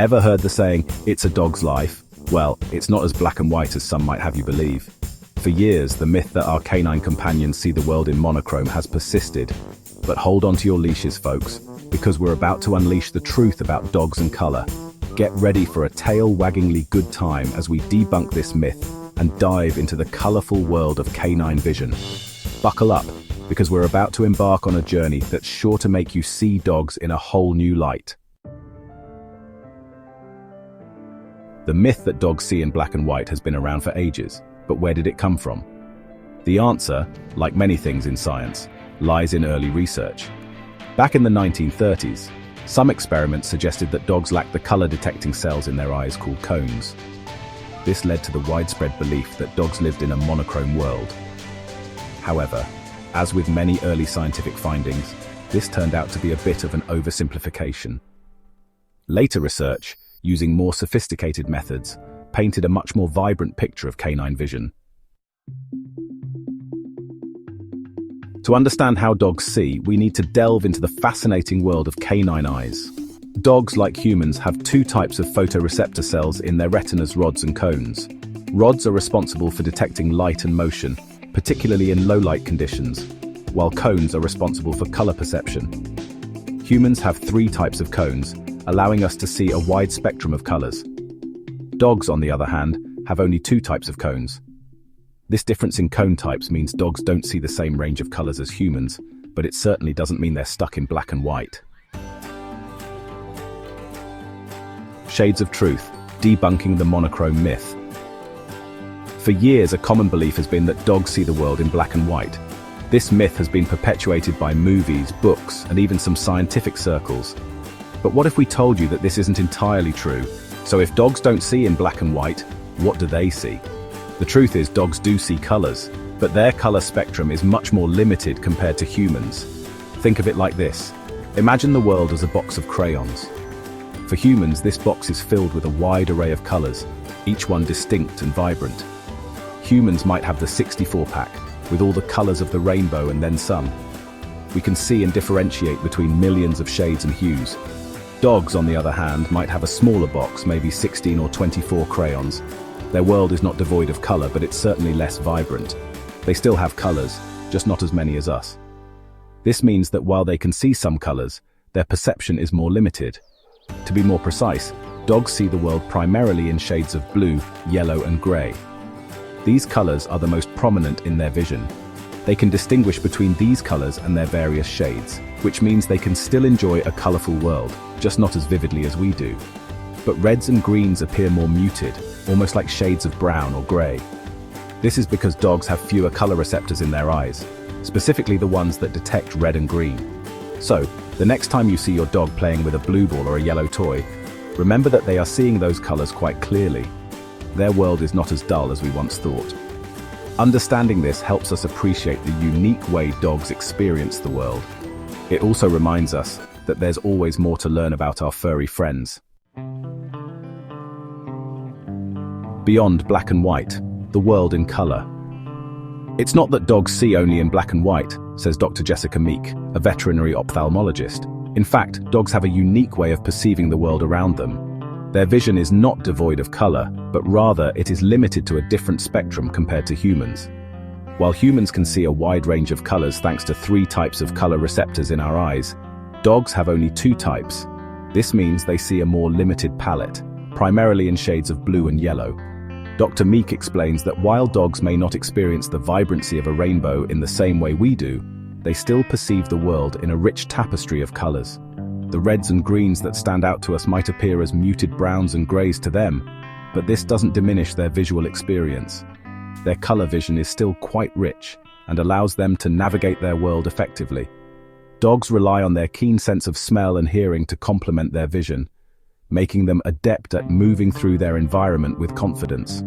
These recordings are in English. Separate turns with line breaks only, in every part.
Ever heard the saying, "It's a dog's life"? Well, it's not as black and white as some might have you believe. For years, the myth that our canine companions see the world in monochrome has persisted. But hold on to your leashes, folks, because we're about to unleash the truth about dogs and color. Get ready for a tail-waggingly good time as we debunk this myth and dive into the colorful world of canine vision. Buckle up, because we're about to embark on a journey that's sure to make you see dogs in a whole new light. The myth that dogs see in black and white has been around for ages, but where did it come from? The answer, like many things in science, lies in early research. Back in the 1930s, some experiments suggested that dogs lacked the color-detecting cells in their eyes called cones. This led to the widespread belief that dogs lived in a monochrome world. However, as with many early scientific findings, this turned out to be a bit of an oversimplification. Later research, using more sophisticated methods, painted a much more vibrant picture of canine vision. To understand how dogs see, we need to delve into the fascinating world of canine eyes. Dogs, like humans, have two types of photoreceptor cells in their retina's rods and cones. Rods are responsible for detecting light and motion, particularly in low-light conditions, while cones are responsible for color perception. Humans have three types of cones, allowing us to see a wide spectrum of colors. Dogs, on the other hand, have only two types of cones. This difference in cone types means dogs don't see the same range of colors as humans, but it certainly doesn't mean they're stuck in black and white. Shades of truth, debunking the monochrome myth. For years, a common belief has been that dogs see the world in black and white. This myth has been perpetuated by movies, books, and even some scientific circles. But what if we told you that this isn't entirely true? So if dogs don't see in black and white, what do they see? The truth is, dogs do see colors, but their color spectrum is much more limited compared to humans. Think of it like this. Imagine the world as a box of crayons. For humans, this box is filled with a wide array of colors, each one distinct and vibrant. Humans might have the 64-pack, with all the colors of the rainbow and then some. We can see and differentiate between millions of shades and hues. Dogs, on the other hand, might have a smaller box, maybe 16 or 24 crayons. Their world is not devoid of color, but it's certainly less vibrant. They still have colors, just not as many as us. This means that while they can see some colors, their perception is more limited. To be more precise, dogs see the world primarily in shades of blue, yellow, and gray. These colors are the most prominent in their vision. They can distinguish between these colors and their various shades, which means they can still enjoy a colorful world, just not as vividly as we do. But reds and greens appear more muted, almost like shades of brown or gray. This is because dogs have fewer color receptors in their eyes, specifically the ones that detect red and green. So, the next time you see your dog playing with a blue ball or a yellow toy, remember that they are seeing those colors quite clearly. Their world is not as dull as we once thought. Understanding this helps us appreciate the unique way dogs experience the world. It also reminds us that there's always more to learn about our furry friends. Beyond black and white, the world in color. It's not that dogs see only in black and white, says Dr. Jessica Meek, a veterinary ophthalmologist. In fact, dogs have a unique way of perceiving the world around them. Their vision is not devoid of color, but rather it is limited to a different spectrum compared to humans. While humans can see a wide range of colors thanks to three types of color receptors in our eyes, dogs have only two types. This means they see a more limited palette, primarily in shades of blue and yellow. Dr. Meek explains that while dogs may not experience the vibrancy of a rainbow in the same way we do, they still perceive the world in a rich tapestry of colors. The reds and greens that stand out to us might appear as muted browns and grays to them, but this doesn't diminish their visual experience. Their color vision is still quite rich and allows them to navigate their world effectively. Dogs rely on their keen sense of smell and hearing to complement their vision, making them adept at moving through their environment with confidence.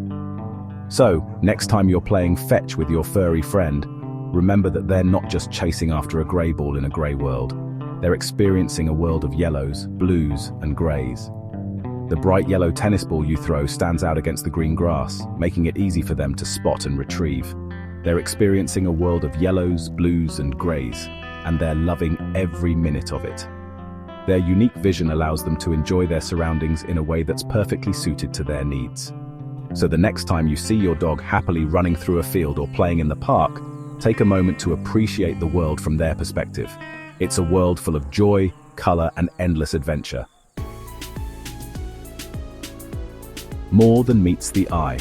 So, next time you're playing fetch with your furry friend, remember that they're not just chasing after a gray ball in a gray world. They're experiencing a world of yellows, blues, and grays. The bright yellow tennis ball you throw stands out against the green grass, making it easy for them to spot and retrieve. They're experiencing a world of yellows, blues, and grays, and they're loving every minute of it. Their unique vision allows them to enjoy their surroundings in a way that's perfectly suited to their needs. So the next time you see your dog happily running through a field or playing in the park, take a moment to appreciate the world from their perspective. It's a world full of joy, color, and endless adventure. More than meets the eye.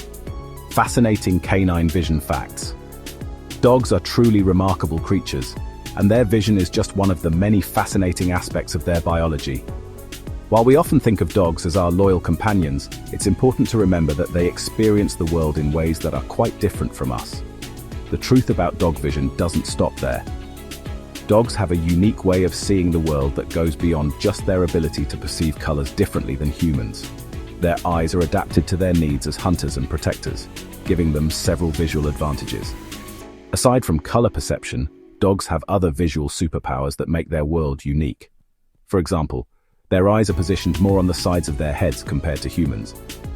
Fascinating canine vision facts. Dogs are truly remarkable creatures, and their vision is just one of the many fascinating aspects of their biology. While we often think of dogs as our loyal companions, it's important to remember that they experience the world in ways that are quite different from us. The truth about dog vision doesn't stop there. Dogs have a unique way of seeing the world that goes beyond just their ability to perceive colors differently than humans. Their eyes are adapted to their needs as hunters and protectors, giving them several visual advantages. Aside from color perception, dogs have other visual superpowers that make their world unique. For example, their eyes are positioned more on the sides of their heads compared to humans,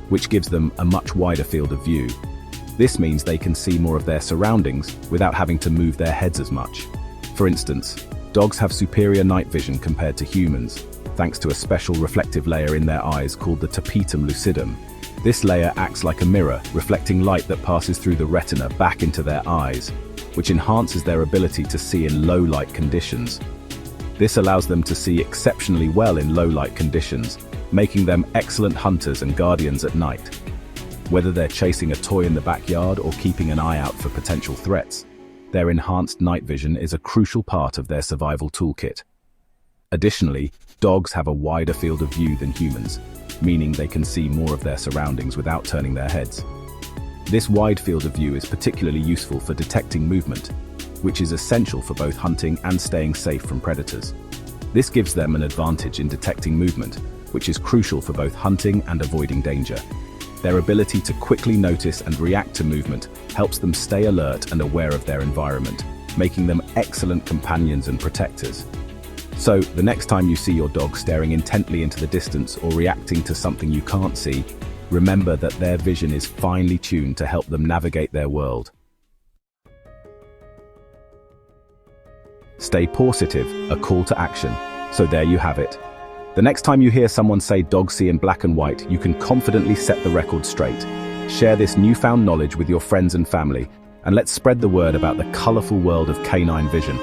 which gives them a much wider field of view. This means they can see more of their surroundings without having to move their heads as much. For instance, dogs have superior night vision compared to humans, thanks to a special reflective layer in their eyes called the tapetum lucidum. This layer acts like a mirror, reflecting light that passes through the retina back into their eyes, which enhances their ability to see in low-light conditions. This allows them to see exceptionally well in low-light conditions, making them excellent hunters and guardians at night. Whether they're chasing a toy in the backyard or keeping an eye out for potential threats, their enhanced night vision is a crucial part of their survival toolkit. Additionally, dogs have a wider field of view than humans, meaning they can see more of their surroundings without turning their heads. This wide field of view is particularly useful for detecting movement, which is essential for both hunting and staying safe from predators. This gives them an advantage in detecting movement, which is crucial for both hunting and avoiding danger. Their ability to quickly notice and react to movement helps them stay alert and aware of their environment, making them excellent companions and protectors. So, the next time you see your dog staring intently into the distance or reacting to something you can't see, remember that their vision is finely tuned to help them navigate their world. Stay positive, a call to action. So there you have it. The next time you hear someone say dogs see in black and white, you can confidently set the record straight. Share this newfound knowledge with your friends and family, and let's spread the word about the colorful world of canine vision.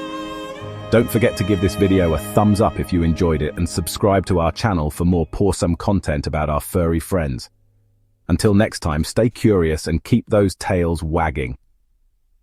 Don't forget to give this video a thumbs up if you enjoyed it, and subscribe to our channel for more pawsome content about our furry friends. Until next time, stay curious and keep those tails wagging.